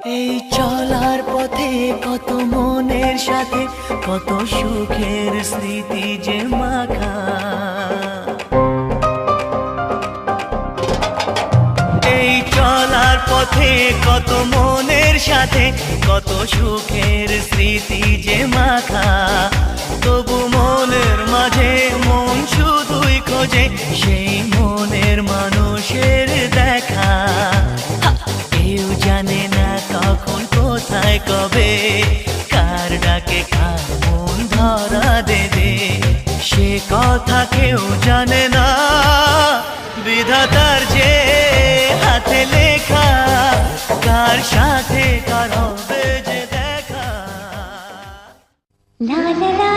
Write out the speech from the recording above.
এই চলার পথে কত মনের সাথে কত সুখের স্মৃতি যে মাখা। এই চলার পথে কত মনের সাথে কত সুখের স্মৃতি যে মাখা। তবু মনের মাঝে মন শুধুই খোঁজে সেই মনের মানুষের দেখা। কেউ জানে না কখন কোথায় কবে কার ডাকে কার মন ধরা দেবে, সে কথা কেউ জানে না। বিধাতার যে হাতে লেখা কার সাথে কার হবে যে দেখা। লা লা লা